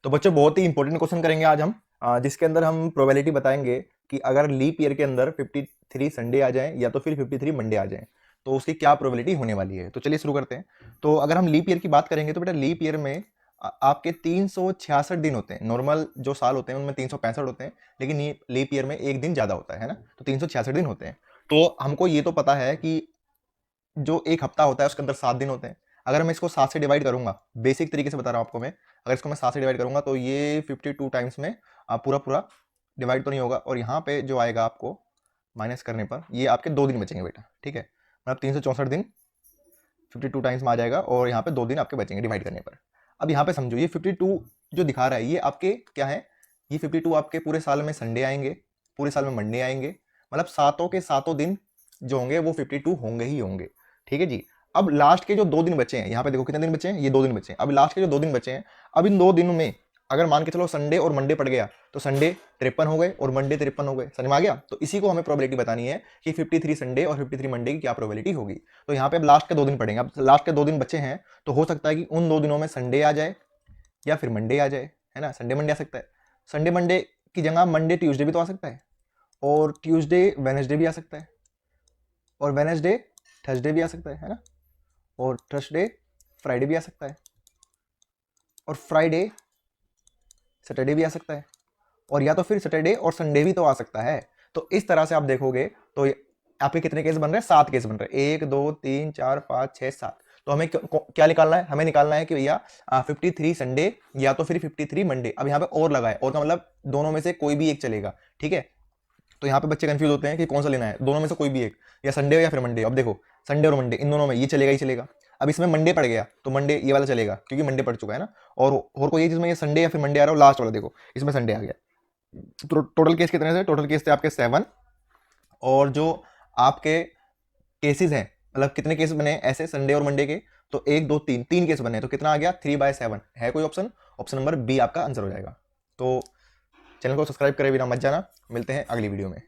तो बच्चों बहुत ही इंपॉर्टेंट क्वेश्चन करेंगे आज हम, जिसके अंदर हम प्रोबेबिलिटी बताएंगे कि अगर लीप ईयर के अंदर 53 संडे आ जाएं या तो फिर 53 मंडे आ जाएं तो उसकी क्या प्रोबेबिलिटी होने वाली है। तो चलिए शुरू करते हैं। तो अगर हम लीप ईयर की बात करेंगे तो बेटा लीप ईयर में आपके 366 दिन होते हैं। नॉर्मल जो साल होते हैं उनमें 365 होते हैं, लेकिन लीप ईयर में एक दिन ज़्यादा होता है ना, तो 366 दिन होते हैं। तो हमको ये तो पता है कि जो एक हफ्ता होता है उसके अंदर 7 दिन होते हैं। अगर मैं इसको 7 से डिवाइड करूंगा, बेसिक तरीके से बता रहा हूँ आपको मैं, अगर इसको मैं 7 से डिवाइड करूंगा तो ये 52 टाइम्स में पूरा पूरा डिवाइड तो नहीं होगा, और यहाँ पे जो आएगा आपको माइनस करने पर ये आपके 2 दिन बचेंगे बेटा, ठीक है। मतलब 364 दिन 52 टाइम्स में आ जाएगा और यहाँ पे 2 दिन आपके बचेंगे डिवाइड करने पर। अब यहाँ पे समझो ये 52 जो दिखा रहा है ये आपके क्या है, ये 52 आपके पूरे साल में संडे आएंगे, पूरे साल में मंडे आएंगे, मतलब सातों के सातों दिन जो होंगे वो 52 होंगे ही होंगे, ठीक है जी। अब लास्ट के जो 2 दिन बचे हैं, यहाँ पे देखो कितने दिन बचे हैं, ये 2 दिन बचे हैं। अब लास्ट के जो 2 दिन बचे हैं, अब इन 2 दिनों में अगर मान के चलो संडे और मंडे पड़ गया तो संडे 53 हो गए और मंडे 53 हो गए, समझ में आ गया। तो इसी को हमें प्रोबेबिलिटी बतानी है कि 53 संडे और 53 मंडे की क्या प्रोबेबिलिटी होगी। तो यहाँ पे अब लास्ट के 2 दिन पड़ेंगे। अब लास्ट के 2 दिन बचे हैं तो हो सकता है कि उन 2 दिनों में संडे आ जाए या फिर मंडे आ जाए, है ना। संडे मंडे आ सकता है, संडे मंडे की जगह मंडे ट्यूसडे भी तो आ सकता है, और ट्यूसडे वेनसडे भी आ सकता है, और वेनसडे थर्सडे भी आ सकता है ना, और थर्सडे फ्राइडे भी आ सकता है, और फ्राइडे सैटरडे भी आ सकता है, और या तो फिर सैटरडे और संडे भी तो आ सकता है। तो इस तरह से आप देखोगे तो आपके कितने केस बन रहे हैं, 7 केस बन रहे हैं, 1 2 3 4 5 6 7। तो हमें क्या निकालना है, हमें निकालना है कि भैया 53 संडे या तो फिर 53 मंडे। अब यहाँ पे और लगा है, और का मतलब दोनों में से कोई भी एक चलेगा, ठीक है। तो यहाँ पे बच्चे कंफ्यूज होते हैं कि कौन सा लेना है, दोनों में से कोई भी एक, या संडे या फिर मंडे। अब देखो संडे और मंडे इन दोनों में ये चलेगा ही चलेगा। अब इसमें मंडे पड़ गया तो मंडे ये वाला चलेगा क्योंकि मंडे पड़ चुका है ना, और कोई जिसमें ये संडे या फिर मंडे आ रहा हो, लास्ट वाला देखो इसमें संडे आ गया। तो टोटल केस कितने थे, टोटल केस थे आपके 7, और जो आपके केसेस हैं, मतलब कितने केस बने ऐसे संडे और मंडे के, तो 1 2 3 3 केस बने, तो कितना आ गया 3/7 है कोई ऑप्शन, ऑप्शन नंबर बी आपका आंसर हो जाएगा। तो चैनल को सब्सक्राइब करे बिना मत जाना, मिलते हैं अगली वीडियो में।